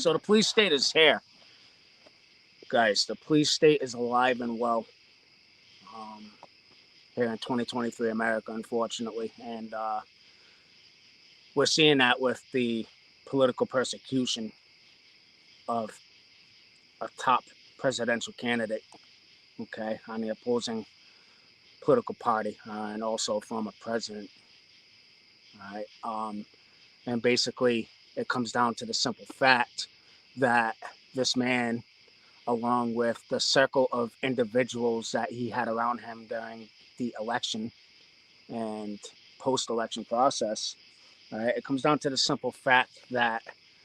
So the police state is here, guys. The police state is alive and well um, here in 2023 America, unfortunately, and we're seeing that with the political persecution of a top presidential candidate, okay, on the opposing political party, and also former president. All right, and basically, it comes down to the simple fact that this man, along with the circle of individuals that he had around him during the election and post-election process, right, it comes down to the simple fact that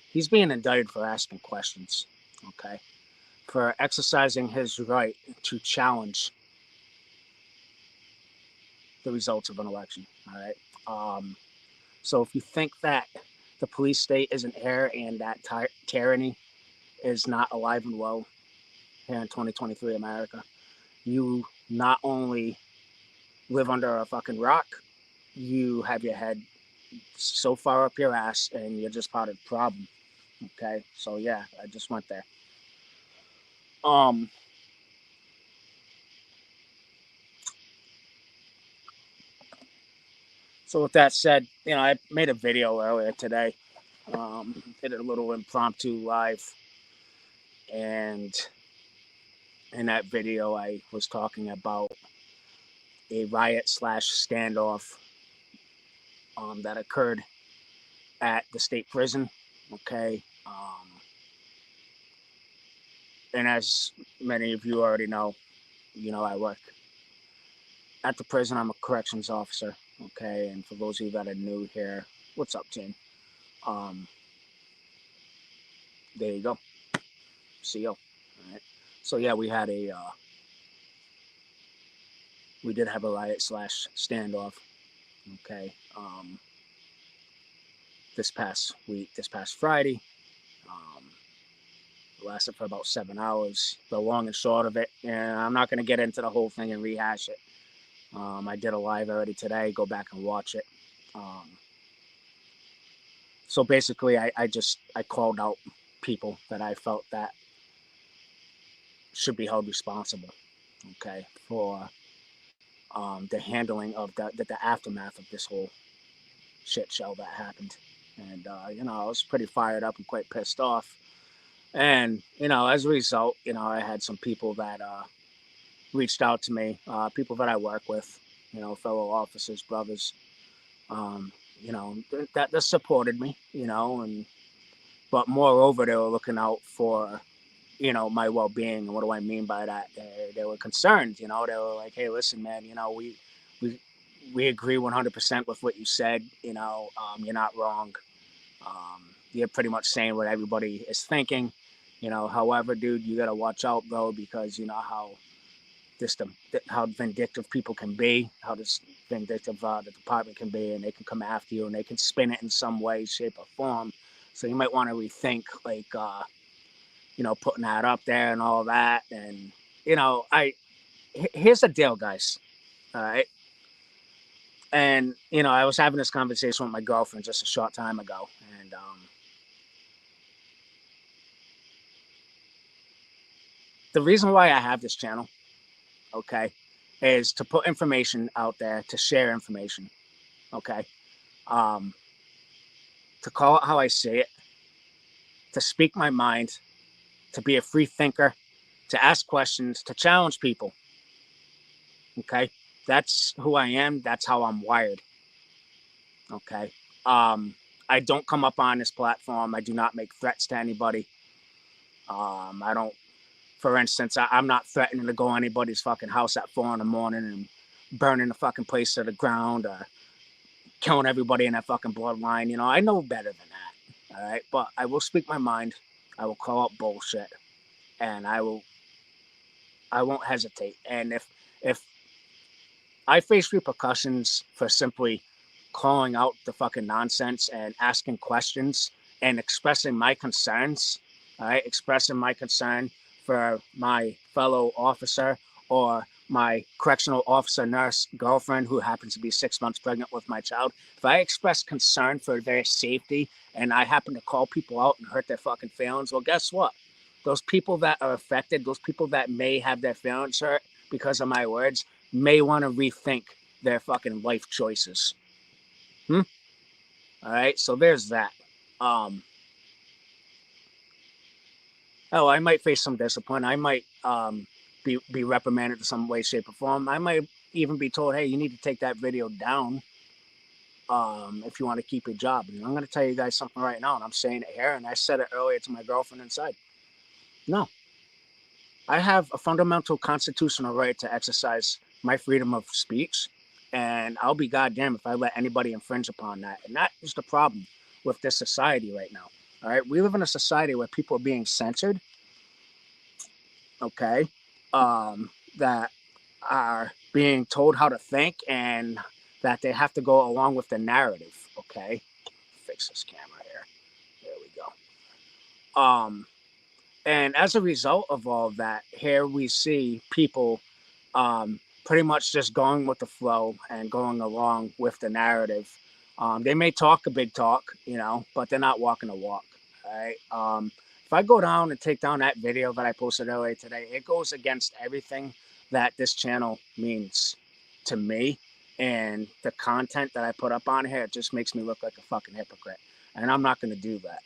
he's being indicted for asking questions, okay, for exercising his right to challenge the results of an election. All right. So if you think that the police state isn't here and that tyranny is not alive and well here in 2023 America, you not only live under a fucking rock, you have your head so far up your ass and you're just part of the problem. Okay. So yeah, I just went there. Um, so with that said, I made a video earlier today. Did a little impromptu live, and in that video, I was talking about a riot slash standoff that occurred at the state prison. Okay. And as many of you already know, I work at the prison. I'm a corrections officer. Okay. And for those of you that are new here, what's up, team? Um, there you go. See you. All right. So yeah, we did have a riot slash standoff. Okay. This past week, this past Friday. Um, it lasted for about 7 hours. The long and short of it, and I'm not going to get into the whole thing and rehash it. I did a live already today. Go back and watch it. So basically, I called out people that I felt that should be held responsible, okay, for the handling of the aftermath of this whole shit show that happened. And I was pretty fired up and quite pissed off. And as a result, I had some people that reached out to me, people that I work with, fellow officers, brothers, um, that supported me, and but moreover, they were looking out for, my well-being. And what do I mean by that? They were concerned, they were like, hey, listen, man, we we agree 100% with what you said. You're not wrong. You're pretty much saying what everybody is thinking. However, dude, you gotta watch out, bro, because you know how vindictive people can be, how this vindictive the department can be, and they can come after you and they can spin it in some way, shape, or form. So you might want to rethink, like, putting that up there and all that. And here's the deal, guys. All right. And I was having this conversation with my girlfriend just a short time ago, and the reason why I have this channel, okay, is to put information out there, to share information, okay, um, to call it how I see it, to speak my mind, to be a free thinker, to ask questions, to challenge people, okay. That's who I am. That's how I'm wired, okay. Um, I don't come up on this platform. I do not make threats to anybody. I don't, for instance, I'm not threatening to go anybody's fucking house at 4 in the morning and burning the fucking place to the ground or killing everybody in that fucking bloodline. I know better than that. All right. But I will speak my mind. I will call out bullshit, and I won't hesitate. And if I face repercussions for simply calling out the fucking nonsense and asking questions and expressing my concerns, all right, expressing my concern for my fellow officer or my correctional officer nurse girlfriend who happens to be 6 months pregnant with my child, if I express concern for their safety and I happen to call people out and hurt their fucking feelings, well, guess what? Those people that are affected, those people that may have their feelings hurt because of my words, may want to rethink their fucking life choices. All right, so there's that. I might face some discipline. I might be reprimanded in some way, shape, or form. I might even be told, hey, you need to take that video down if you want to keep your job. And I'm going to tell you guys something right now, and I'm saying it here, and I said it earlier to my girlfriend inside. No. I have a fundamental constitutional right to exercise my freedom of speech, and I'll be goddamn if I let anybody infringe upon that. And that is the problem with this society right now. All right, we live in a society where people are being censored, okay, that are being told how to think and that they have to go along with the narrative, okay? Fix this camera here. There we go. And as a result of all of that, here we see people pretty much just going with the flow and going along with the narrative. They may talk a big talk, but they're not walking a walk. All right. If I go down and take down that video that I posted earlier today, it goes against everything that this channel means to me. And the content that I put up on here, it just makes me look like a fucking hypocrite. And I'm not going to do that.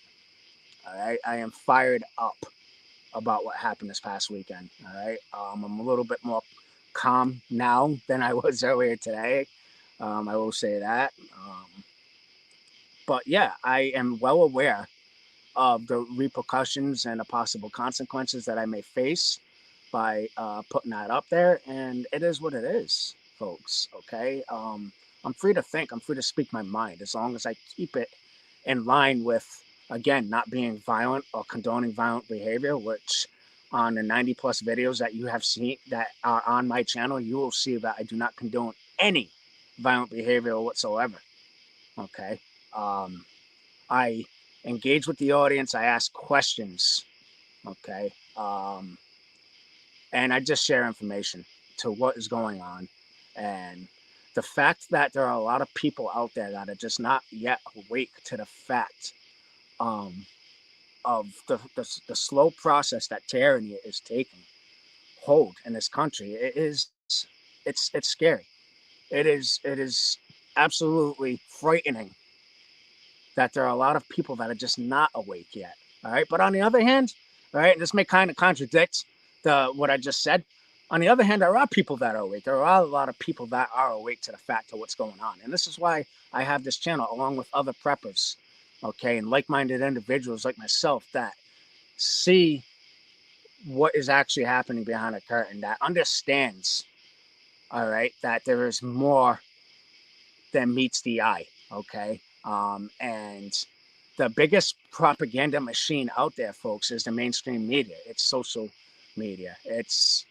All right. I am fired up about what happened this past weekend. All right. I'm a little bit more calm now than I was earlier today. I will say that. But yeah, I am well aware of the repercussions and the possible consequences that I may face by putting that up there. And it is what it is, folks. Okay. I'm free to think. I'm free to speak my mind as long as I keep it in line with, again, not being violent or condoning violent behavior, which on the 90 plus videos that you have seen that are on my channel, you will see that I do not condone any violent behavior whatsoever. Okay. I engage with the audience. I ask questions. Okay. And I just share information to what is going on. And the fact that there are a lot of people out there that are just not yet awake to the fact of the slow process that tyranny is taking hold in this country, it's scary. It is absolutely frightening that there are a lot of people that are just not awake yet. All right. But on the other hand, all right, this may kind of contradict what I just said. On the other hand, there are people that are awake. There are a lot of people that are awake to the fact of what's going on. And this is why I have this channel along with other preppers, okay, and like-minded individuals like myself that see what is actually happening behind the curtain, that understands, all right, that there is more than meets the eye, okay? And the biggest propaganda machine out there, folks, is the mainstream media. It's social media. It's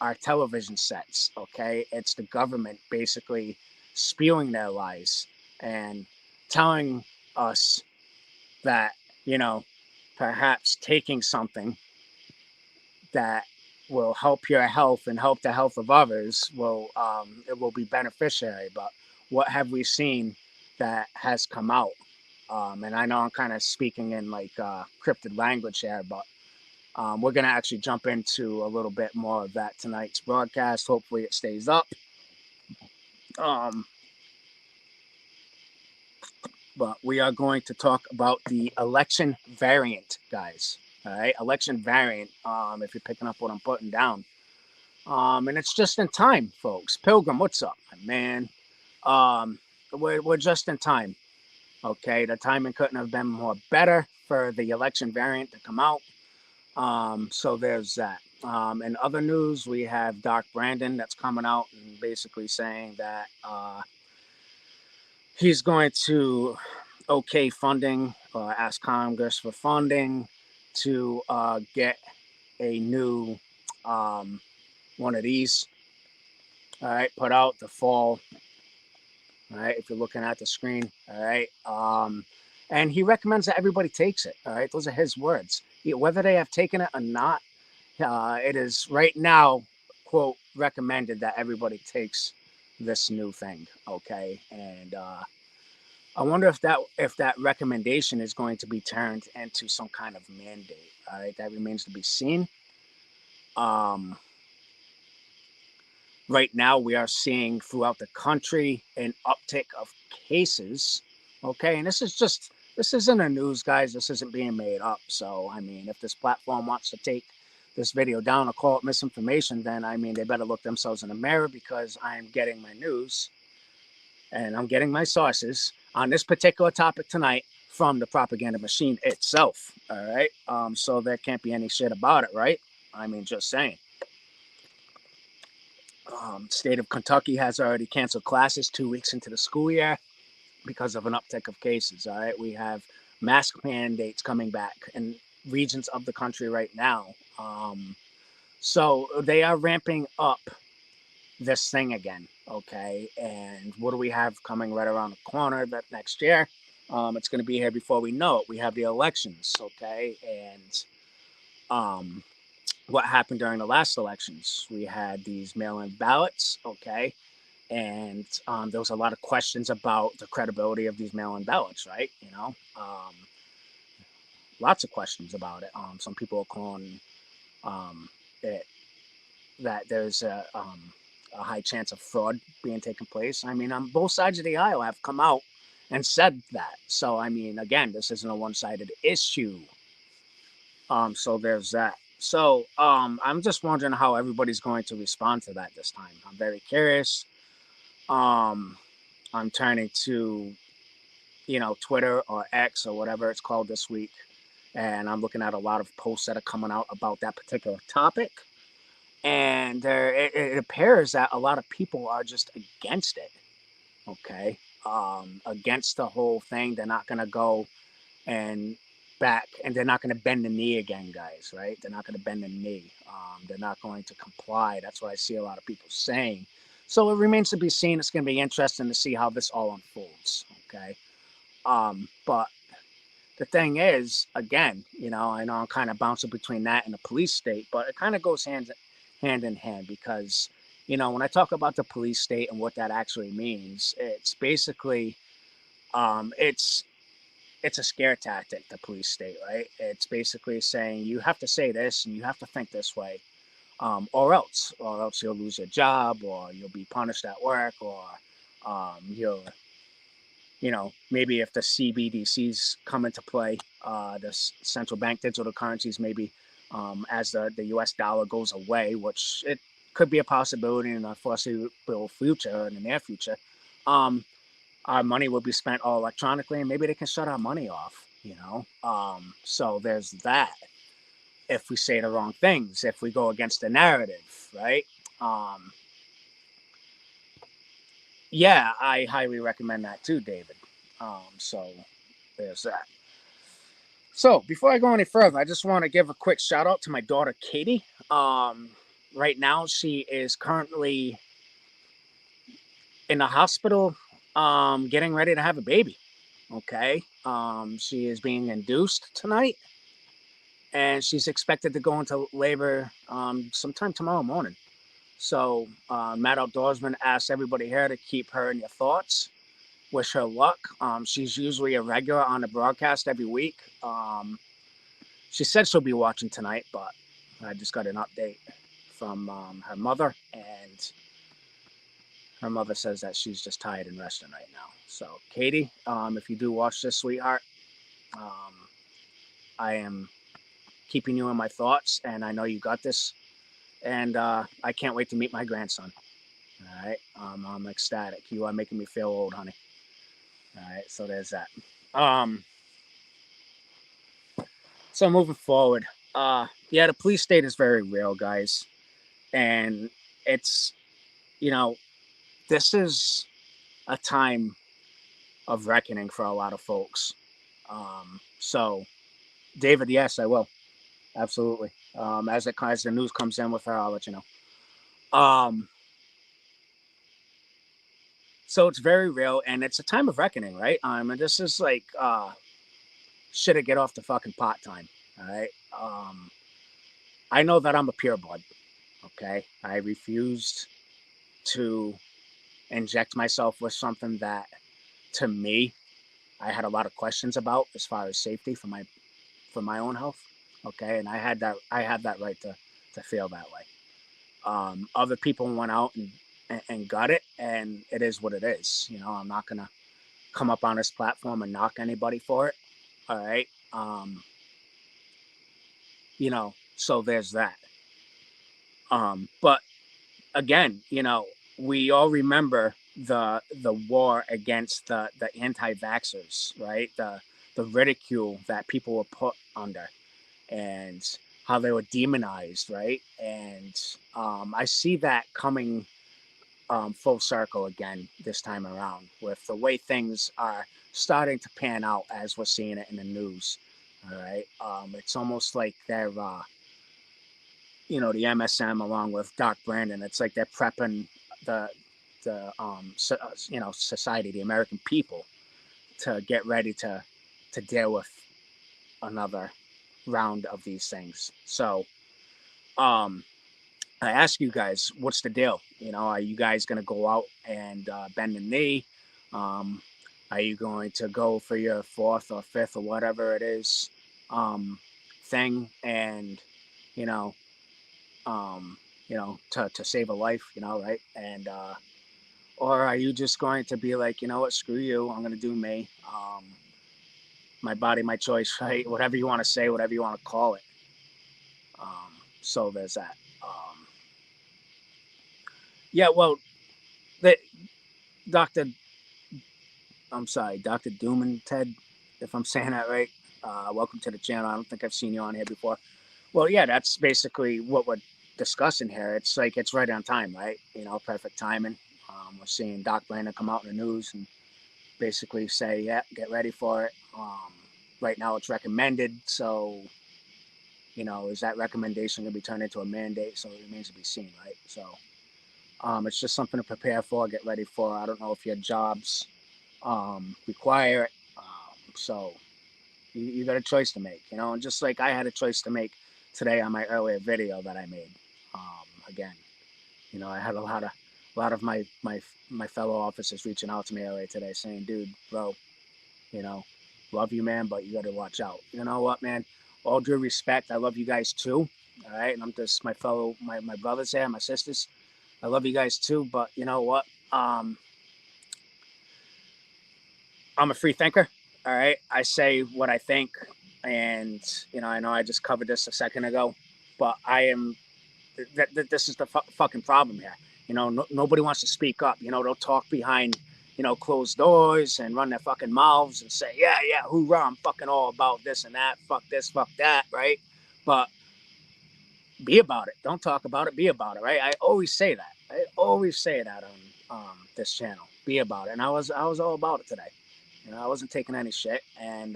our television sets, okay? It's the government basically spewing their lies and telling us that, perhaps taking something that will help your health and help the health of others it will be beneficiary. But what have we seen that has come out? And I know I'm kind of speaking in like cryptic language here, but we're going to actually jump into a little bit more of that tonight's broadcast. Hopefully it stays up. But we are going to talk about the election variant, guys. All right, election variant. If you're picking up what I'm putting down, and it's just in time, folks. Pilgrim, what's up, man? We're just in time. Okay, the timing couldn't have been more better for the election variant to come out. So there's that. In other news, we have Doc Brandon that's coming out and basically saying that he's going to funding or ask Congress for funding to get a new one of these. All right, put out the fall. All right, if you're looking at the screen. All right. And he recommends that everybody takes it. All right, those are his words. Whether they have taken it or not, it is right now quote recommended that everybody takes this new thing, okay? And I wonder if that recommendation is going to be turned into some kind of mandate. All right, that remains to be seen. Um, right now, we are seeing throughout the country an uptick of cases. Okay, and this isn't a news, guys. This isn't being made up. So, I mean, if this platform wants to take this video down or call it misinformation, then I mean, they better look themselves in the mirror, because I'm getting my news and I'm getting my sources on this particular topic tonight from the propaganda machine itself. All right. So there can't be any shit about it, right? I mean, just saying. State of Kentucky has already canceled classes 2 weeks into the school year because of an uptick of cases. All right. We have mask mandates coming back in regions of the country right now. So they are ramping up this thing again, okay? And what do we have coming right around the corner that next year? It's going to be here before we know it. We have the elections, okay? And what happened during the last elections? We had these mail-in ballots, okay? And there was a lot of questions about the credibility of these mail-in ballots, right? Lots of questions about it. Some people are calling it that there's a high chance of fraud being taken place. I mean, on both sides of the aisle have come out and said that. So, I mean, again, this isn't a one-sided issue. So there's that. So, I'm just wondering how everybody's going to respond to that this time. I'm very curious. I'm turning to, Twitter or X or whatever it's called this week, and I'm looking at a lot of posts that are coming out about that particular topic. And it appears that a lot of people are just against it, okay? Against the whole thing. They're not going to go and back, and they're not going to bend the knee again, guys, right? They're not going to bend the knee. They're not going to comply. That's what I see a lot of people saying. So it remains to be seen. It's going to be interesting to see how this all unfolds, okay? But the thing is, again, I know I'm kind of bouncing between that and the police state, but it kind of goes hand in hand, because, when I talk about the police state and what that actually means, it's basically, it's a scare tactic, the police state, right? It's basically saying you have to say this and you have to think this way, or else you'll lose your job, or you'll be punished at work, or you'll maybe if the CBDCs come into play, the central bank digital currencies, maybe as the US dollar goes away, which it could be a possibility in the foreseeable future, in the near future, our money will be spent all electronically, and maybe they can shut our money off. So there's that. If we say the wrong things, if we go against the narrative, right? Yeah, I highly recommend that too, David. So there's that. So before I go any further, I just want to give a quick shout out to my daughter, Katie. Right now, she is currently in the hospital, getting ready to have a baby. Okay. She is being induced tonight, and she's expected to go into labor sometime tomorrow morning. So, Matt Outdoorsman asks everybody here to keep her in your thoughts. Wish her luck. She's usually a regular on the broadcast every week. She said she'll be watching tonight, but I just got an update from her mother, and her mother says that she's just tired and resting right now. So, Katie, if you do watch this, sweetheart, I am keeping you in my thoughts, and I know you got this. And I can't wait to meet my grandson. All right, I'm ecstatic. You are making me feel old, honey. All right, so there's that. So moving forward, yeah, the police state is very real, guys, and it's, this is a time of reckoning for a lot of folks. So, David, yes, I will, absolutely. As the news comes in with her, I'll let you know. So it's very real, and it's a time of reckoning, right? And this is like shit to get off the fucking pot time. All right. I know that I'm a pureblood. Okay. I refused to inject myself with something that, to me, I had a lot of questions about as far as safety for my own health. Okay. And I had that right to feel that way. Other people went out and got it, and it is what it is. You know, I'm not gonna come up on this platform and knock anybody for it. All right. You know, so there's that. But again, you know, we all remember the war against the anti-vaxxers, right? The ridicule that people were put under, and how they were demonized, right? And I see that coming full circle again this time around with the way things are starting to pan out as we're seeing it in the news. All right, it's almost like they're you know, the MSM along with Doc Brandon. It's like they're prepping the you know, society, the American people, to get ready to deal with another round of these things. So um I ask you guys, what's the deal? You know, are you guys going to go out and bend the knee? Um, are you going to go for your fourth or fifth or whatever it is thing, and you know, you know, to save a life, you know, right? And or are you just going to be like, you know what, screw you, I'm going to do me, my body, my choice, right? Whatever you want to say, whatever you want to call it. So there's that. Yeah, well, the Doctor I'm sorry, Dr. Doom and Ted, if I'm saying that right. Welcome to the channel. I don't think I've seen you on here before. Well, yeah, that's basically what we're discussing here. It's like it's right on time, right? You know, perfect timing. We're seeing Doc Brandon come out in the news and basically say, yeah, get ready for it. Right now it's recommended. So, you know, is that recommendation going to be turned into a mandate? So it remains to be seen, right? So it's just something to prepare for, get ready for. I don't know if your jobs require it. So you got a choice to make, you know, and just like I had a choice to make today on my earlier video that I made. Again, you know, I had a lot of my fellow officers reaching out to me earlier today saying, dude, bro, you know, love you, man, but you got to watch out. You know what, man? All due respect, I love you guys too. All right. And I'm just my brothers here, my sisters. I love you guys too. But you know what? I'm a free thinker. All right. I say what I think. And, you know I just covered this a second ago, but I am, this is the fucking problem here. You know, nobody wants to speak up. You know, they'll talk behind, you know, closed doors and run their fucking mouths and say, yeah, yeah, hoorah, I'm fucking all about this and that. Fuck this, fuck that. Right. But be about it. Don't talk about it. Be about it. Right. I always say that. I always say that on this channel. Be about it. And I was all about it today. You know, I wasn't taking any shit. And,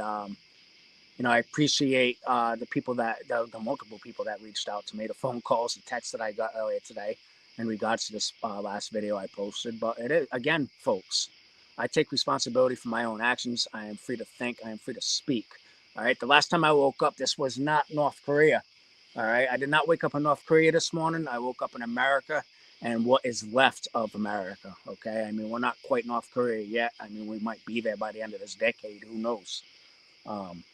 you know, I appreciate the people the multiple people that reached out to me, the phone calls, the texts that I got earlier today in regards to this last video I posted. But it is, again, folks, I take responsibility for my own actions. I am free to think. I am free to speak. All right. The last time I woke up, this was not North Korea. All right. I did not wake up in North Korea this morning. I woke up in America and what is left of America. Okay. I mean, we're not quite North Korea yet. I mean, we might be there by the end of this decade. Who knows? Um,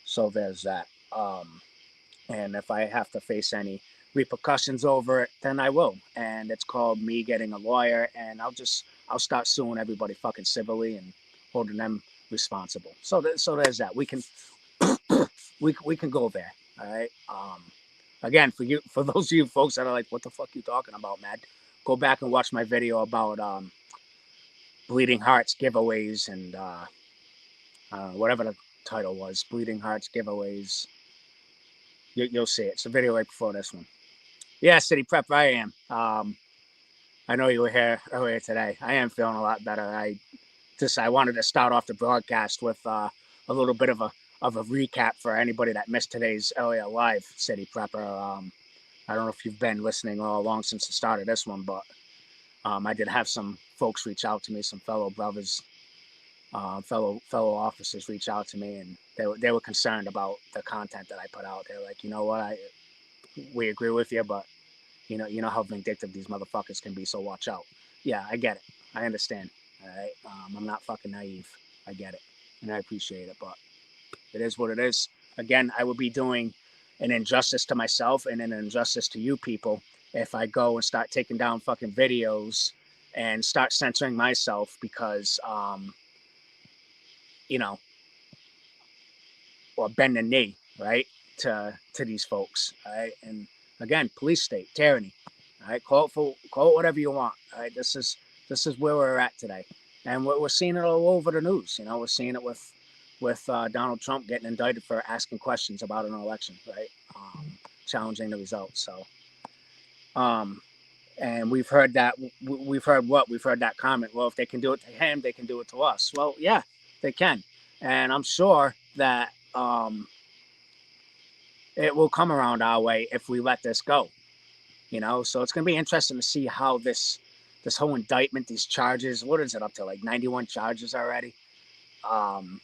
so there's that. And if I have to face any repercussions over it, then I will. And it's called me getting a lawyer, and I'll start suing everybody fucking civilly and holding them responsible. So so there's that. We can we can go there. All right. Again, for those of you folks that are like, what the fuck you talking about, man? Go back and watch my video about Bleeding Hearts giveaways and whatever the title was, Bleeding Hearts giveaways. You'll see it. It's a video right before this one. Yeah, City Prep, I am. I know you were here earlier today. I am feeling a lot better. I wanted to start off the broadcast with a little bit of a recap for anybody that missed today's earlier live, City Prepper. I don't know if you've been listening all along since the start of this one, but I did have some folks reach out to me, some fellow brothers, fellow officers reach out to me, and they were concerned about the content that I put out. They're like, you know what, we agree with you, but You know how vindictive these motherfuckers can be. So watch out. Yeah, I get it. I understand. All right. I'm not fucking naive. I get it, and I appreciate it. But it is what it is. Again, I would be doing an injustice to myself and an injustice to you people if I go and start taking down fucking videos and start censoring myself because, you know, or bend the knee, right, to these folks, all right. And again, police state tyranny, all right. Call it whatever you want, all right. This is where we're at today, and we're seeing it all over the news. You know, we're seeing it with Donald Trump getting indicted for asking questions about an election, right? Challenging the results. So, and we've heard that. We've heard what? We've heard that comment. Well, if they can do it to him, they can do it to us. Well, yeah, they can, and I'm sure that it will come around our way if we let this go. You know, so it's going to be interesting to see how this whole indictment, these charges, what is it up to? Like 91 charges already. Um,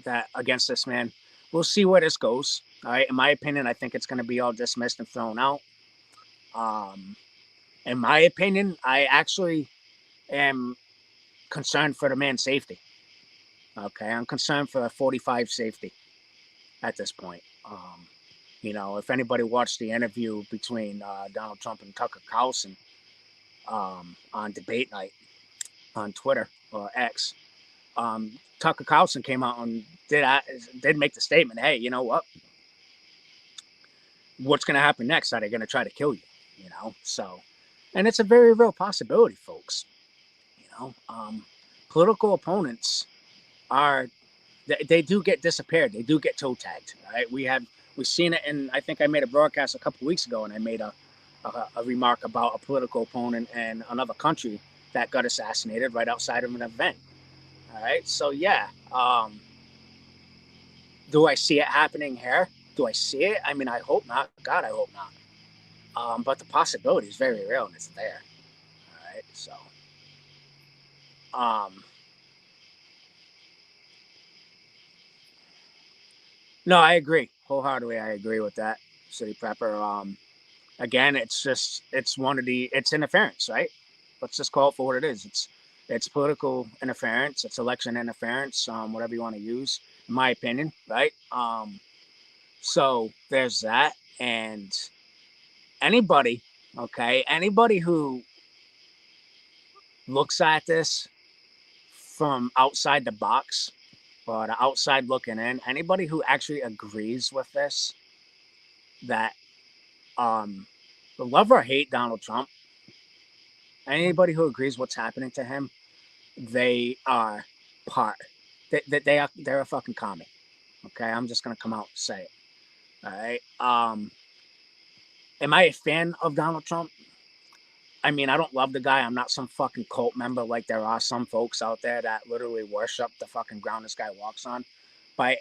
that against this man. We'll see where this goes. All right. In my opinion, I think it's going to be all dismissed and thrown out. Um, in my opinion, I actually am concerned for the man's safety. Okay. I'm concerned for 45 safety at this point. You know, if anybody watched the interview between Donald Trump and Tucker Carlson on debate night on Twitter or X, Tucker Carlson came out and did make the statement, hey, you know what? What's going to happen next? Are they going to try to kill you? You know, so, and it's a very real possibility, folks. You know, political opponents are they do get disappeared. They do get toe tagged. Right? We've seen it, and I think I made a broadcast a couple of weeks ago, and I made a remark about a political opponent in another country that got assassinated right outside of an event. All right, so yeah, do I see it happening here? Do I see it? I mean, I hope not. God, I hope not. But the possibility is very real and it's there. All right. So, um, no, I agree wholeheartedly. I agree with that, City Prepper. Again, it's interference, right? Let's just call it for what it is. It's political interference. It's election interference. Whatever you want to use, in my opinion, right? So there's that, and anybody, okay, anybody who looks at this from outside the box or the outside looking in, anybody who actually agrees with this, that um, love or hate Donald Trump, anybody who agrees what's happening to him, they are part. They're a fucking commie. Okay, I'm just gonna come out and say it. All right. Am I a fan of Donald Trump? I mean, I don't love the guy. I'm not some fucking cult member like there are some folks out there that literally worship the fucking ground this guy walks on. By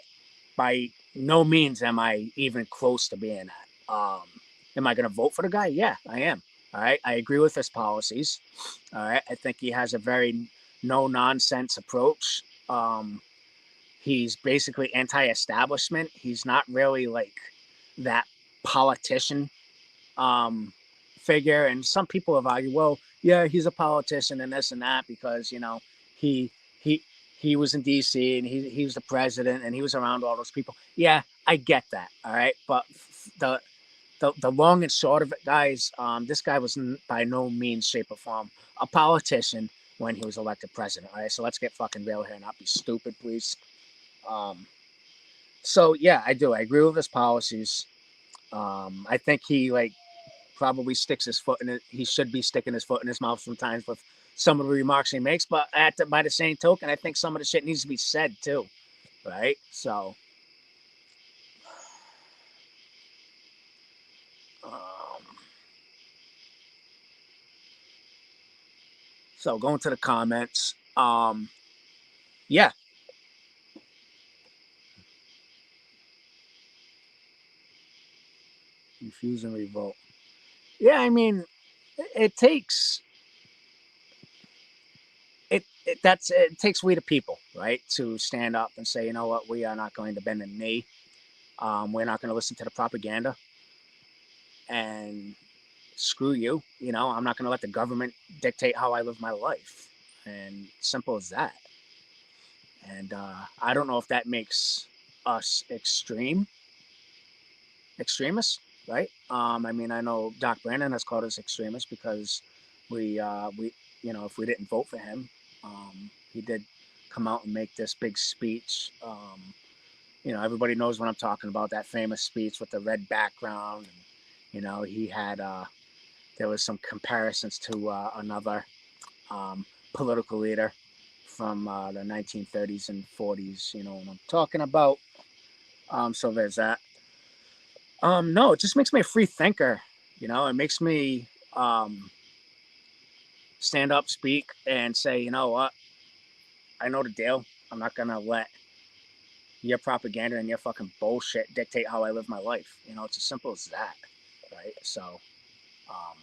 by no means am I even close to being that. Am I going to vote for the guy? Yeah, I am. All right. I agree with his policies. All right. I think he has a very no nonsense approach. He's basically anti establishment. He's not really like that politician um, figure. And some people have argued, well, yeah, he's a politician and this and that because he he he was in D.C. and he was the president and he was around all those people. Yeah, I get that. All right, but the long and short of it, guys, this guy was by no means, shape, or form a politician when he was elected president. All right, so let's get fucking real here and not be stupid, please. Um, so yeah, I do. I agree with his policies. I think he probably sticks his foot in it. He should be sticking his foot in his mouth sometimes with some of the remarks he makes. But by the same token, I think some of the shit needs to be said too, right? Um, so going to the comments. Yeah, refuse and revolt. Yeah, I mean, it takes it takes we the people, right, to stand up and say, you know what, we are not going to bend the knee. We're not going to listen to the propaganda. and screw you. You know, I'm not going to let the government dictate how I live my life. And simple as that. And I don't know if that makes us extremists, right? I mean, I know Doc Brandon has called us extremists because we, you know, if we didn't vote for him, he did come out and make this big speech. You know, everybody knows what I'm talking about. That famous speech with the red background. And, you know, he had there was some comparisons to another um, political leader from the 1930s and 40s. You know what I'm talking about. So there's that. No, it just makes me a free thinker. You know, it makes me stand up, speak, and say, you know what, I know the deal. I'm not gonna let your propaganda and your fucking bullshit dictate how I live my life. You know, it's as simple as that, right? So, um,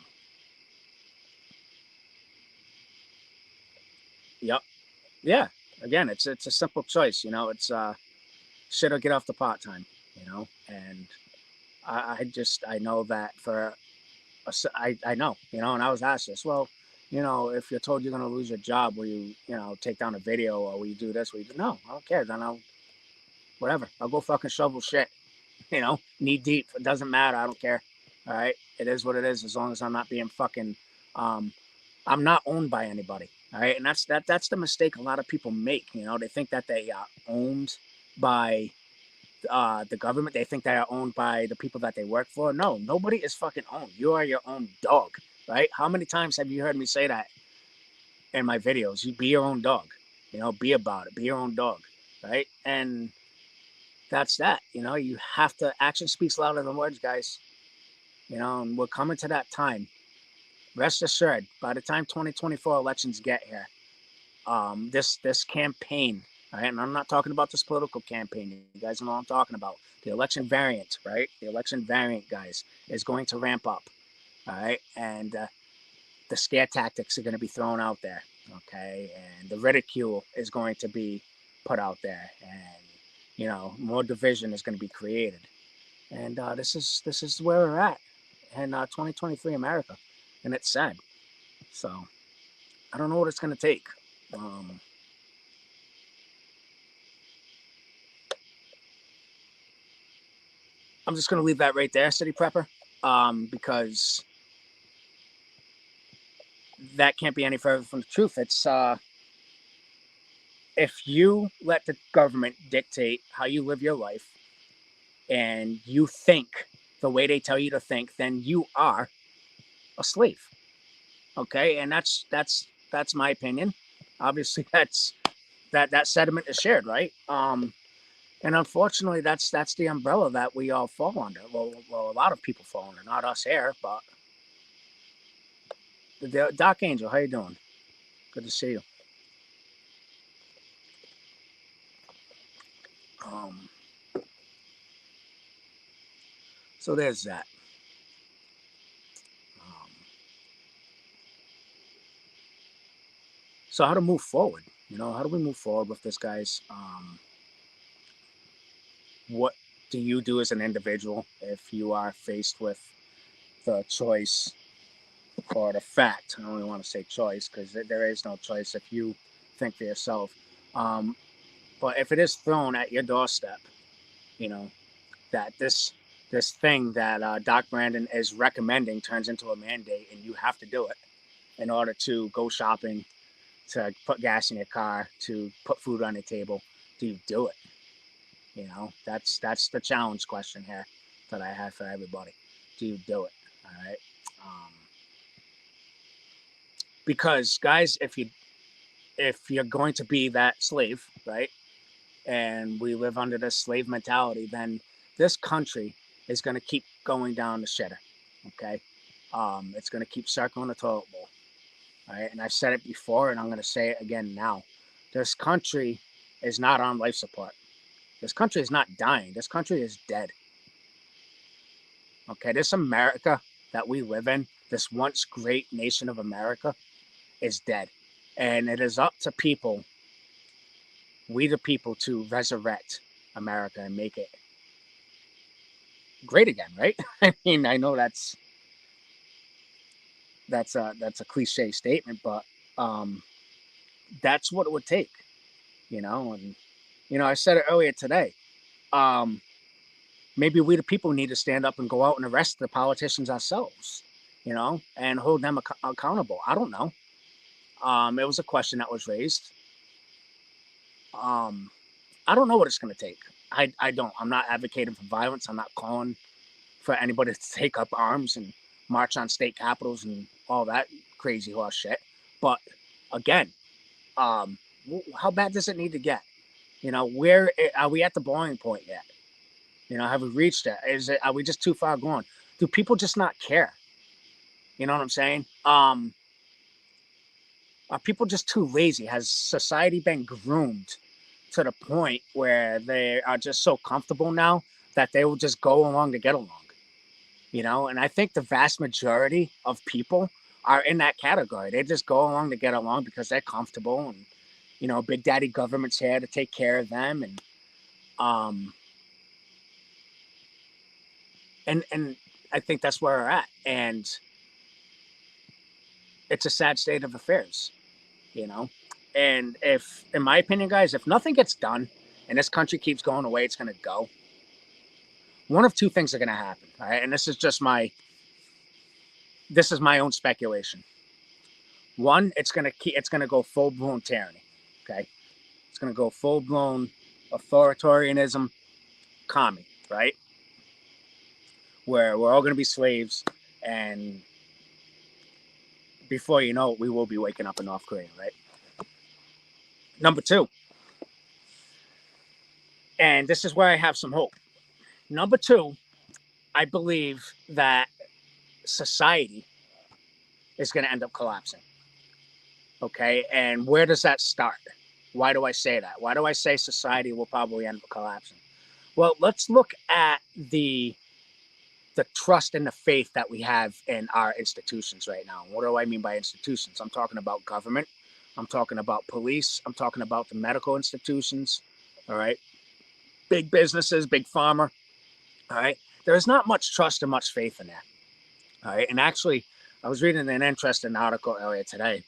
yep, yeah. Again, it's a simple choice. You know, it's shit or get off the pot time. You know, and I know that for I know, you know, and I was asked this. Well, you know, if you're told you're going to lose your job, will you know, take down a video, or will you do this? Will you do? No, I don't care. Then I'll whatever. I'll go fucking shovel shit. You know, knee deep. It doesn't matter. I don't care. All right, it is what it is. As long as I'm not being fucking, um, I'm not owned by anybody. All right, and that's the mistake a lot of people make. You know, they think that they are owned by the government. They think they are owned by the people that they work for. No, nobody is fucking owned. You are your own dog, right? How many times have you heard me say that in my videos? You be your own dog. You know, be about it. Be your own dog, right? And that's that. You know, you have to. Action speaks louder than words, guys. You know, and we're coming to that time. Rest assured, by the time 2024 elections get here, this campaign, right? And I'm not talking about this political campaign. You guys know what I'm talking about. The election variant, right? The election variant, guys, is going to ramp up, all right? And the scare tactics are going to be thrown out there, okay? And the ridicule is going to be put out there, and you know, more division is going to be created. And this is where we're at in 2023 America, and it's sad. So I don't know what it's going to take. Um, I'm just going to leave that right there, City Prepper, because that can't be any further from the truth. It's if you let the government dictate how you live your life and you think the way they tell you to think, then you are a slave. Okay, and that's my opinion. Obviously, that sentiment is shared, right? And unfortunately, that's the umbrella that we all fall under. Well, a lot of people fall under, not us here, but Doc Angel, how you doing? Good to see you. Um, so there's that. Um, so how to move forward? You know, how do we move forward with this, guys? What do you do as an individual if you are faced with the choice or the fact? I don't even want to say choice because there is no choice if you think for yourself. Um, but if it is thrown at your doorstep, you know, that this thing that Doc Brandon is recommending turns into a mandate, and you have to do it in order to go shopping, to put gas in your car, to put food on the table. Do you do it? You know, that's the challenge question here that I have for everybody. Do you do it? All right. Um, because guys, if you're going to be that slave, right, and we live under this slave mentality, then this country is going to keep going down the shitter. Okay. It's going to keep circling the toilet bowl. All right. And I've said it before, and I'm going to say it again now. This country is not on life support. This country is not dying. This country is dead. Okay. This America that we live in, this once great nation of America, is dead. And it is up to people, we the people, to resurrect America and make it great again, right? I mean, I know that's a cliche statement, but um, that's what it would take, And I said it earlier today. Um, Maybe we the people need to stand up and go out and arrest the politicians ourselves, and hold them accountable. I don't know. It was a question that was raised. Um, I don't know what it's going to take. I don't. I'm not advocating for violence. I'm not calling for anybody to take up arms and march on state capitals and all that crazy horse shit. But again, um, how bad does it need to get? Where are we at the boiling point yet? Have we reached it? Are we just too far gone? Do people just not care? You know what I'm saying? Are people just too lazy? Has society been groomed to the point where they are just so comfortable now that they will just go along to get along? And I think the vast majority of people are in that category. They just go along to get along because they're comfortable, and Big Daddy government's here to take care of them, um, and I think that's where we're at, and it's a sad state of affairs, you know. And if, in my opinion, guys, if nothing gets done and this country keeps going the way it's going to go, one of two things are going to happen. All right, and this is my own speculation. One, it's gonna go full blown tyranny. Okay, it's gonna go full blown authoritarianism, commie, right? Where we're all gonna be slaves, and before you know it, we will be waking up in North Korea, right? Number two, and this is where I have some hope. Number two, I believe that society is going to end up collapsing. Okay, and where does that start? Why do I say that? Why do I say society will probably end up collapsing? Well, let's look at the trust and the faith that we have in our institutions right now. What do I mean by institutions? I'm talking about government. I'm talking about police. I'm talking about the medical institutions. All right. Big businesses, big pharma. All right. There is not much trust and much faith in that. All right. And actually, I was reading an interesting article earlier today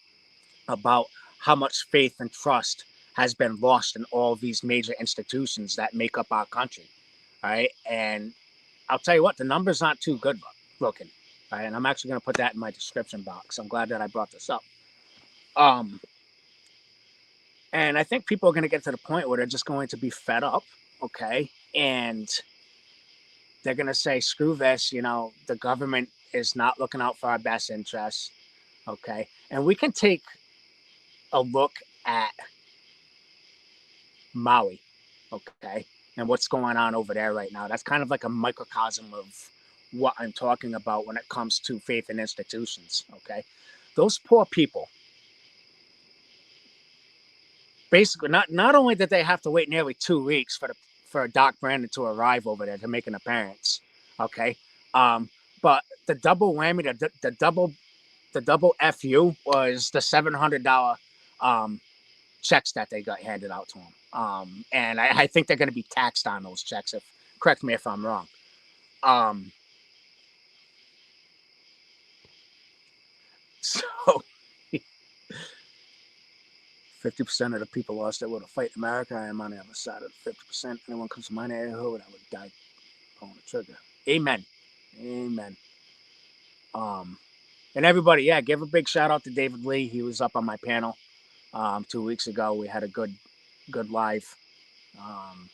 about how much faith and trust has been lost in all these major institutions that make up our country. All right. And I'll tell you what, the numbers aren't too good looking. All right, and I'm actually going to put that in my description box. I'm glad that I brought this up. Um, and I think people are going to get to the point where they're just going to be fed up, okay, and they're going to say, "Screw this," the government is not looking out for our best interests, okay. And we can take a look at Maui, okay, and what's going on over there right now. That's kind of like a microcosm of what I'm talking about when it comes to faith in institutions, okay. Those poor people, basically, not only did they have to wait nearly 2 weeks for Doc Brandon to arrive over there to make an appearance, okay, but the double whammy, the double fu was the $700 checks that they got handed out to them. And I think they're going to be taxed on those checks. If correct me if I'm wrong. Um, so 50% of the people lost their will to fight America. I am on the other side of 50%. Anyone comes to my neighborhood, I would die pulling the trigger. Amen. Amen. Um, and everybody, yeah, give a big shout out to David Lee. He was up on my panel 2 weeks ago. We had a good live. Um,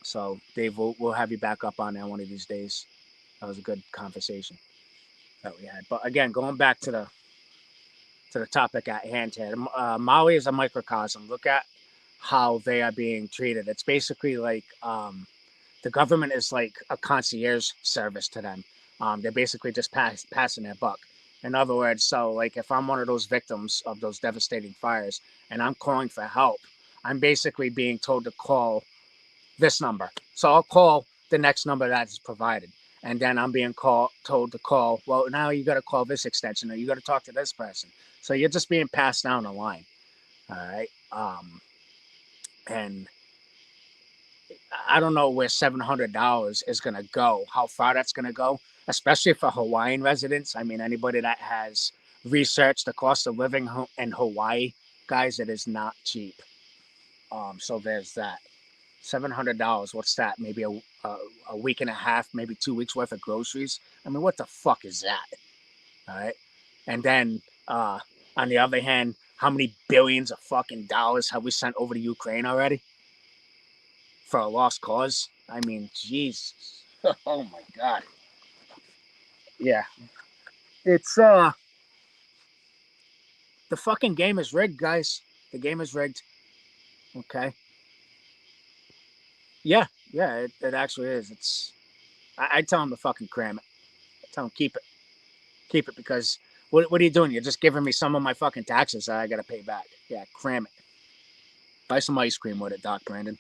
so Dave, we'll have you back up on there one of these days. That was a good conversation that we had. But again, going back to the topic at hand here, Maui is a microcosm. Look at how they are being treated. It's basically like the government is like a concierge service to them. They're basically just passing their buck. In other words, so like if I'm one of those victims of those devastating fires and I'm calling for help, I'm basically being told to call this number. So I'll call the next number that is provided. And then I'm being told to call, well, now you got to call this extension or you got to talk to this person. So you're just being passed down the line. All right. And I don't know where $700 is going to go, how far that's going to go, especially for Hawaiian residents. I mean, anybody that has researched the cost of living in Hawaii, guys, it is not cheap. So there's that. $700. What's that? Maybe a week and a half, maybe 2 weeks worth of groceries. I mean, what the fuck is that? All right. And then on the other hand, how many billions of fucking dollars have we sent over to Ukraine already for a lost cause? I mean, Jesus. Oh my God. Yeah. It's the fucking game is rigged, guys. The game is rigged. Okay. Yeah, yeah, it actually is. I tell him to fucking cram it. I tell him keep it because what are you doing? You're just giving me some of my fucking taxes that I gotta pay back. Yeah, cram it. Buy some ice cream with it, Doc Brandon.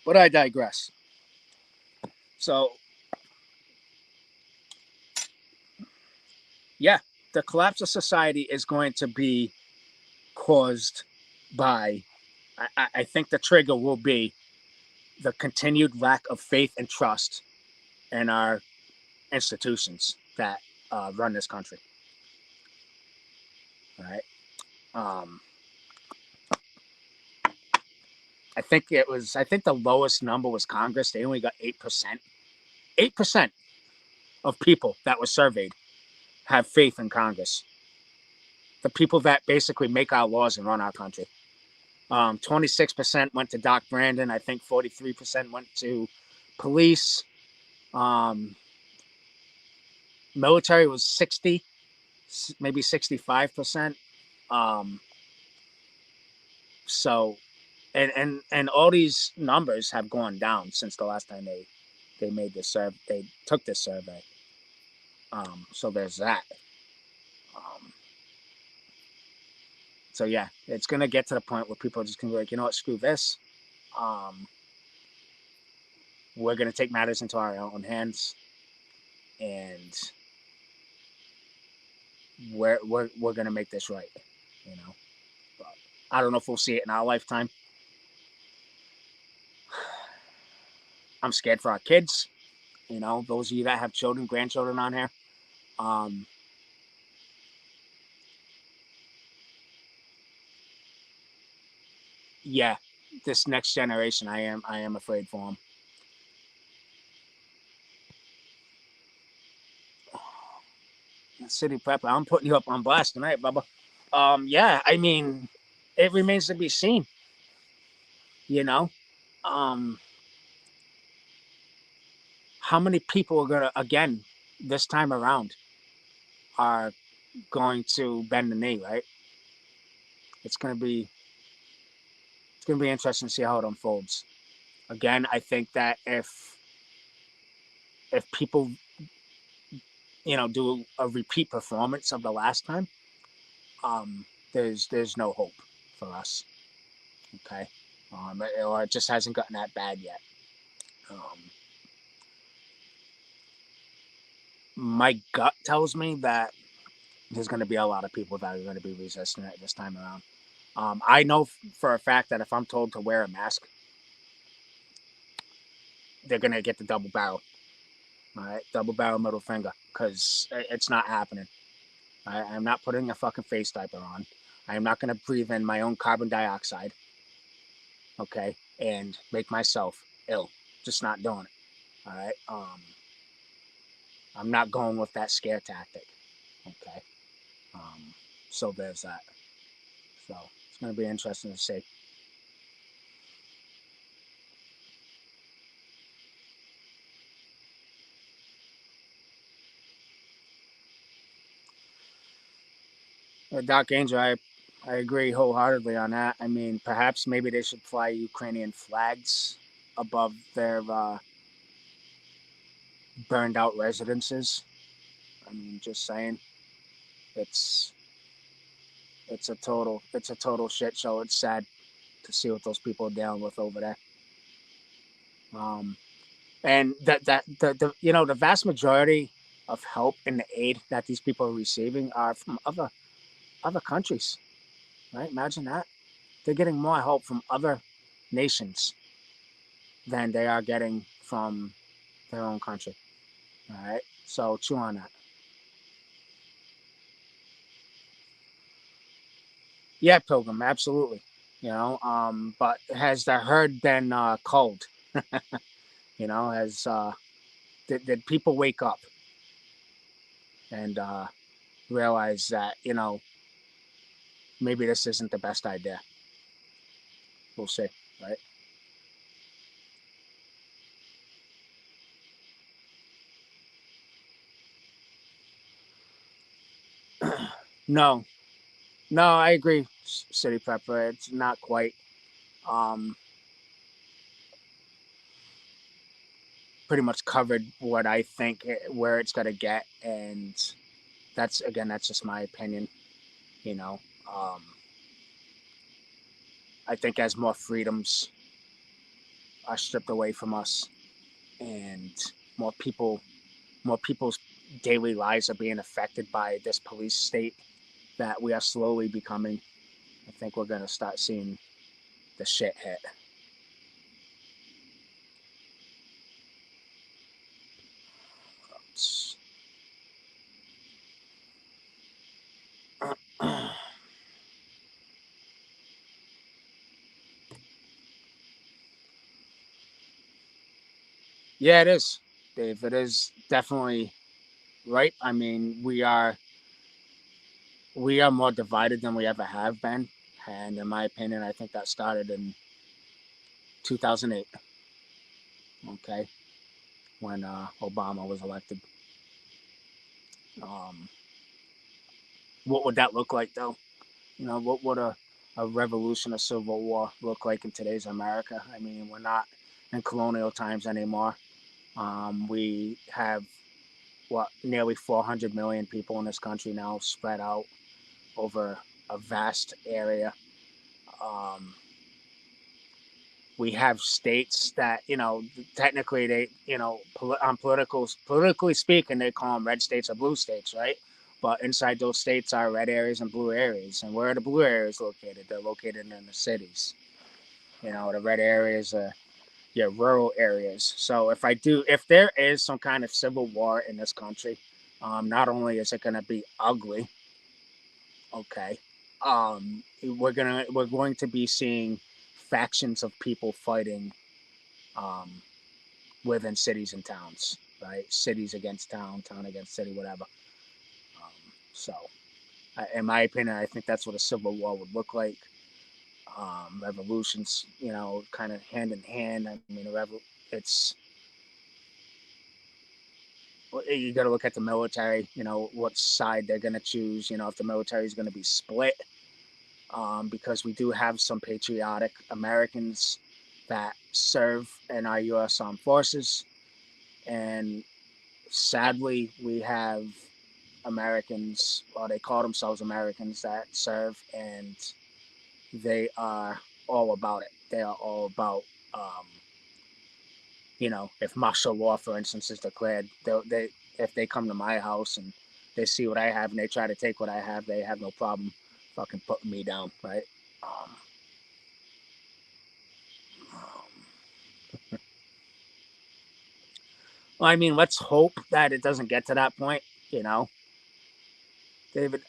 But I digress. So yeah, the collapse of society is going to be caused by. I think the trigger will be the continued lack of faith and trust in our institutions that run this country. All right. Um, I think the lowest number was Congress. They only got 8%. 8% of people that were surveyed have faith in Congress. The people that basically make our laws and run our country. 26% went to Doc Brandon. I think 43% went to police. Um, Military was 60, maybe 65%. Um, so, and all these numbers have gone down since the last time they made this survey. They took this survey. So there's that. Um, so yeah, it's gonna get to the point where people are just gonna be like, you know what, screw this. Um, we're gonna take matters into our own hands, and we're gonna make this right. You know, but I don't know if we'll see it in our lifetime. I'm scared for our kids. You know, those of you that have children, grandchildren on here. Um, yeah, this next generation, I am afraid for them. City Prep, I'm putting you up on blast tonight, Bubba. Yeah, I mean, it remains to be seen. You know, um, how many people are gonna again this time around are going to bend the knee, right? It's gonna be it's gonna be interesting to see how it unfolds. Again, I think that if people do a repeat performance of the last time, um, there's no hope for us. Okay, or it just hasn't gotten that bad yet. Um, my gut tells me that there's going to be a lot of people that are going to be resistant it this time around. I know for a fact that if I'm told to wear a mask, they're going to get the double barrel. All right, double barrel middle finger, because it's not happening. I'm not putting a fucking face diaper on. I'm not going to breathe in my own carbon dioxide, okay, and make myself ill. Just not doing it. All right. I'm not going with that scare tactic. Okay. Um, so there's that. So it's going to be interesting to see. Doc Angel, I agree wholeheartedly on that. I mean, perhaps maybe they should fly Ukrainian flags above their burned out residences. I mean, just saying, it's it's a total shit show. It's sad to see what those people are dealing with over there. Um, and the vast majority of help and the aid that these people are receiving are from other other countries, right? Imagine that. They're getting more help from other nations than they are getting from their own country. All right. So chew on that. Yeah, Pilgrim, absolutely. But has the herd been culled? Has did people wake up and realize that maybe this isn't the best idea? We'll see, right? No, no, I agree, City Pepper. It's not quite. Um, Pretty much covered what I think where it's gonna get, and that's just my opinion. You know, um, I think as more freedoms are stripped away from us, and more people, more people's daily lives are being affected by this police state that we are slowly becoming. I think we're gonna start seeing the shit hit. Yeah, it is, Dave. It is definitely right. I mean, we are more divided than we ever have been, and in my opinion, I think that started in 2008. Okay, when Obama was elected. Um, what would that look like, though? What would a revolution, a civil war look like in today's America? I mean, we're not in colonial times anymore. We have what nearly 400 million people in this country now, spread out over a vast area. Um, we have states that technically they on politically speaking they call them red states or blue states, right? But inside those states are red areas and blue areas. And where are the blue areas located? They're located in the cities. The red areas are your rural areas. So if there is some kind of civil war in this country, not only is it going to be ugly, okay, we're going to be seeing factions of people fighting um, within cities and towns, right? Cities against town, town against city, whatever. So, in my opinion, I think that's what a civil war would look like. Revolutions, kind of hand in hand. I mean, it's you got to look at the military. What side they're going to choose. If the military is going to be split, because we do have some patriotic Americans that serve in our U.S. Armed Forces, and sadly, we have Americans, well, they call themselves Americans that serve, and they are all about it. They are all about, um, if martial law, for instance, is declared, they if they come to my house and they see what I have and they try to take what I have, they have no problem fucking putting me down, right? Um, well, I mean, let's hope that it doesn't get to that point, you know, David.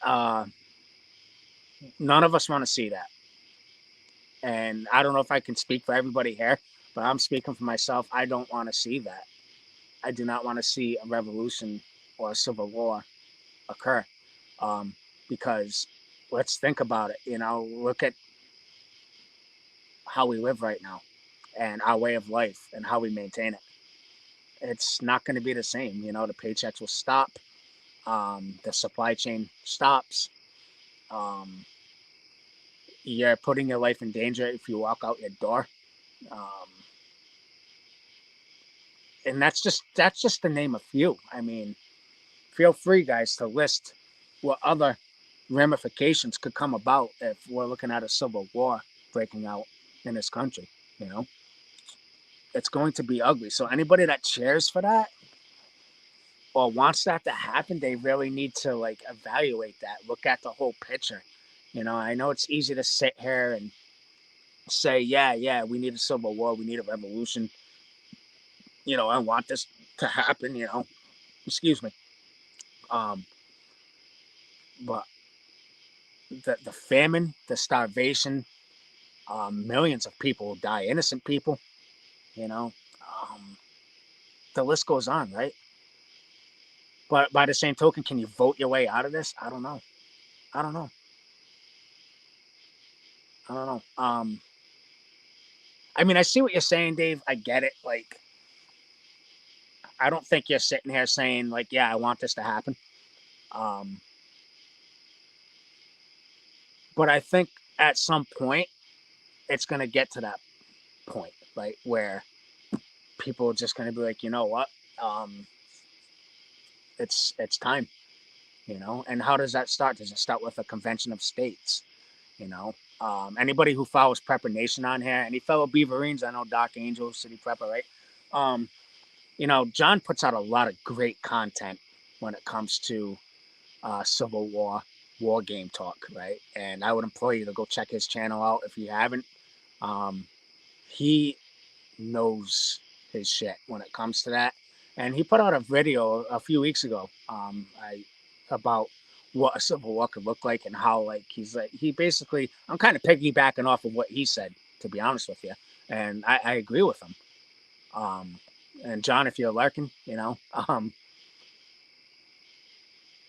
None of us want to see that. And I don't know if I can speak for everybody here, but I'm speaking for myself. I don't want to see that. I do not want to see a revolution or a civil war occur, um, because let's think about it. Look at how we live right now and our way of life and how we maintain it. It's not going to be the same. The paychecks will stop. The supply chain stops. Um, you're putting your life in danger if you walk out your door. Um, and that's just the name of few. I mean, feel free, guys, to list what other ramifications could come about if we're looking at a civil war breaking out in this country. You know, it's going to be ugly. So anybody that cheers for that, or wants that to happen, they really need to like evaluate that, look at the whole picture. I know it's easy to sit here and say, yeah, yeah, we need a civil war, we need a revolution. I want this to happen. Excuse me. Um, but the famine, the starvation, millions of people die, innocent people. You know, um, the list goes on, right? But by the same token, can you vote your way out of this? I don't know. I don't know. I don't know. I mean, I see what you're saying, Dave. I get it. Like, I don't think you're sitting here saying, like, yeah, I want this to happen. Um, but I think at some point it's gonna get to that point, right, where people are just gonna be like, you know what, um, it's time, And how does that start? Does it start with a convention of states? Anybody who follows Prepper Nation on here, any fellow Beaverines, I know Doc Angel, City Prepper, right? Um, John puts out a lot of great content when it comes to Civil War game talk, right? And I would implore you to go check his channel out if you haven't. Um, he knows his shit when it comes to that. And he put out a video a few weeks ago, about what a civil war could look like and how, like, he basically, I'm kind of piggybacking off of what he said, to be honest with you, and I agree with him. Um, and John, if you're lurking,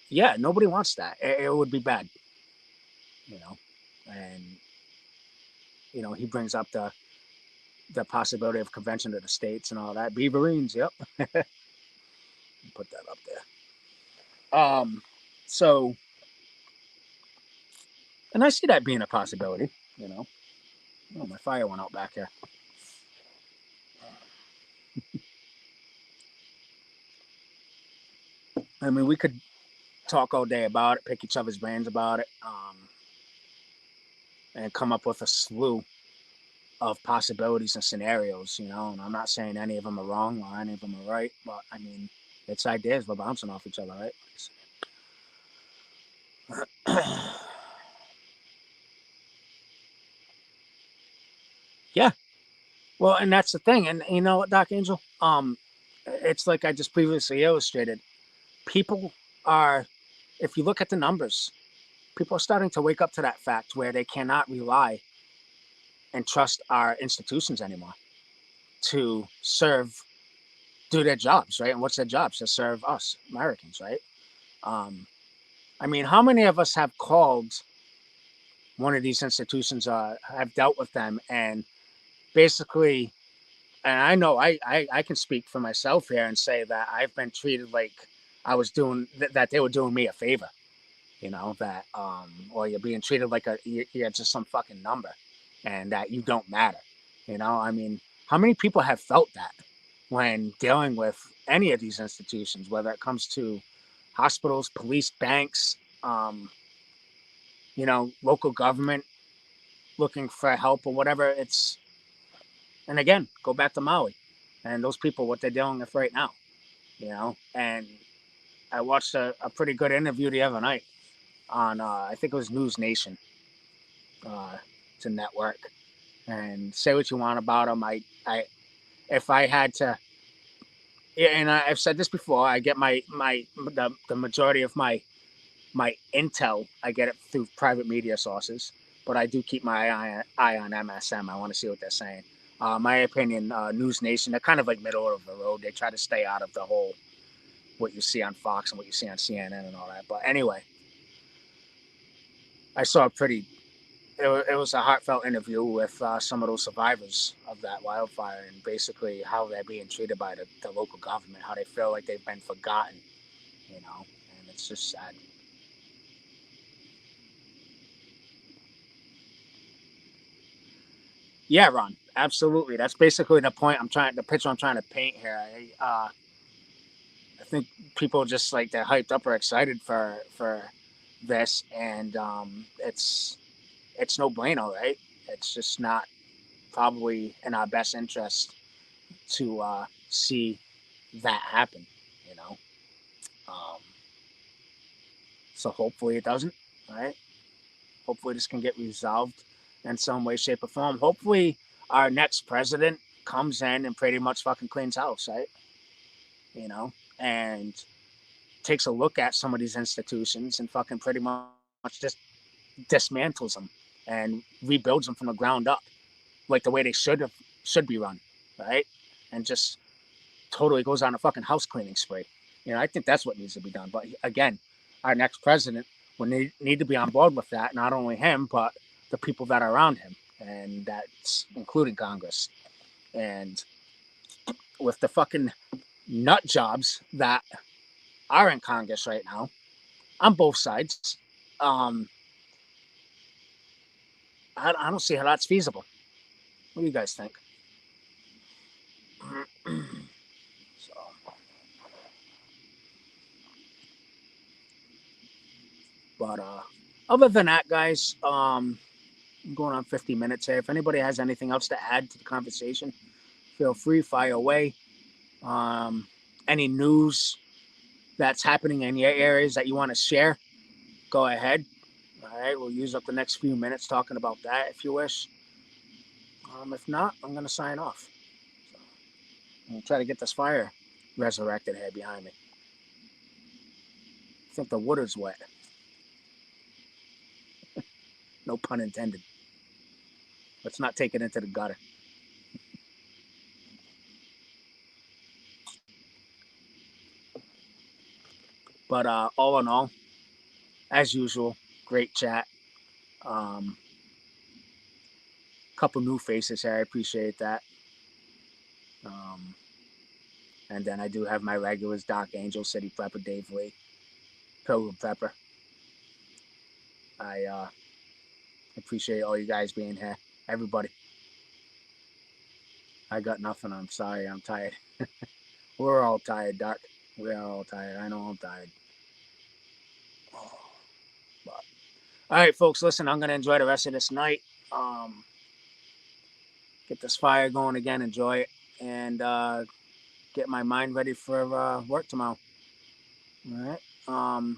yeah, nobody wants that. It would be bad, you know, and he brings up the possibility of convention of the states and all that. Beaverines, yep, put that up there. So, and I see that being a possibility, you know. Oh, my fire went out back here. I mean, we could talk all day about it, pick each other's brains about it, and come up with a slew of possibilities and scenarios, And I'm not saying any of them are wrong or any of them are right, but I mean, it's ideas. We're bouncing off each other, right? Yeah. Well, and that's the thing. And you know what, Doc Angel? It's like I just previously illustrated. People are, if you look at the numbers, people are starting to wake up to that fact where they cannot rely and trust our institutions anymore to do their jobs, right? And what's their jobs? To serve us Americans, right? Um, I mean, how many of us have called one of these institutions, have dealt with them, and basically, and I know I can speak for myself here and say that I've been treated like I was doing that they were doing me a favor, that or you're being treated like you're just some fucking number, and that you don't matter. I mean, how many people have felt that when dealing with any of these institutions, whether it comes to hospitals, police, banks, local government looking for help or whatever. And again, go back to Maui and those people, what they're dealing with right now, and I watched a pretty good interview the other night on, I think it was News Nation, to network, and say what you want about them. If I had to, yeah, and I've said this before, I get the majority of my intel, I get it through private media sources, but I do keep my eye on MSM. I want to see what they're saying. My opinion, News Nation, they're kind of like middle of the road. They try to stay out of the whole what you see on Fox and what you see on CNN and all that. But anyway, I saw a pretty. It was a heartfelt interview with some of those survivors of that wildfire, and basically how they're being treated by the local government, how they feel like they've been forgotten, and it's just sad. Yeah, Ron, absolutely. That's basically the picture I'm trying to paint here. I think people just like they're hyped up or excited for this, and it's no bueno, right? It's just not probably in our best interest to see that happen, you know. So hopefully it doesn't, right? Hopefully this can get resolved in some way, shape, or form. Hopefully our next president comes in and pretty much fucking cleans house, right? You know, and takes a look at some of these institutions and fucking pretty much just dismantles them and rebuilds them from the ground up, like the way they should be run, right? And just totally goes on a fucking house cleaning spree. You know, I think that's what needs to be done. But again, our next president will need to be on board with that. Not only him, but the people that are around him, and that's including Congress. And with the fucking nut jobs that are in Congress right now, on both sides, I don't see how that's feasible. What do you guys think? So, but other than that, guys, I'm going on 50 minutes here. If anybody has anything else to add to the conversation, feel free, fire away. Any news that's happening in your areas that you want to share, go ahead. All right, we'll use up the next few minutes talking about that if you wish. If not, I'm going to sign off. So, I'm going to try to get this fire resurrected here behind me. I think the wood is wet. No pun intended. Let's not take it into the gutter. But all in all, as usual, great chat. Couple new faces here. I appreciate that. And then I do have my regulars: Doc Angel, City Prepper, Dave Lee, Pilgrim Pepper. I appreciate all you guys being here. Everybody. I got nothing. I'm sorry. I'm tired. We're all tired, Doc. We're all tired. I know I'm tired. But, all right, folks, listen, I'm going to enjoy the rest of this night. Get this fire going again, enjoy it, and get my mind ready for work tomorrow. All right.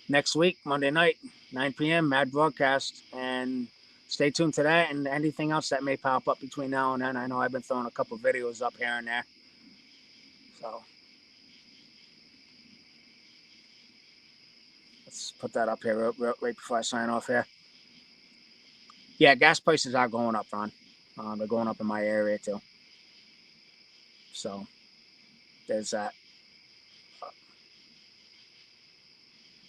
Next week, Monday night, 9 p.m., Mad Broadcast. And stay tuned to that and anything else that may pop up between now and then. I know I've been throwing a couple videos up here and there. So let's put that up here right before I sign off here. Yeah, gas prices are going up, Ron. They're going up in my area too. So there's that.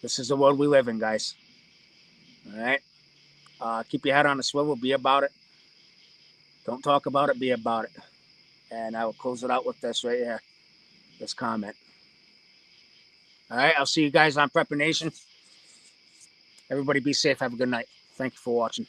This is the world we live in, guys. All right. Keep your head on the swivel. Be about it. Don't talk about it. Be about it. And I will close it out with this right here. This comment. All right. I'll see you guys on Prepper Nation. Everybody be safe. Have a good night. Thank you for watching.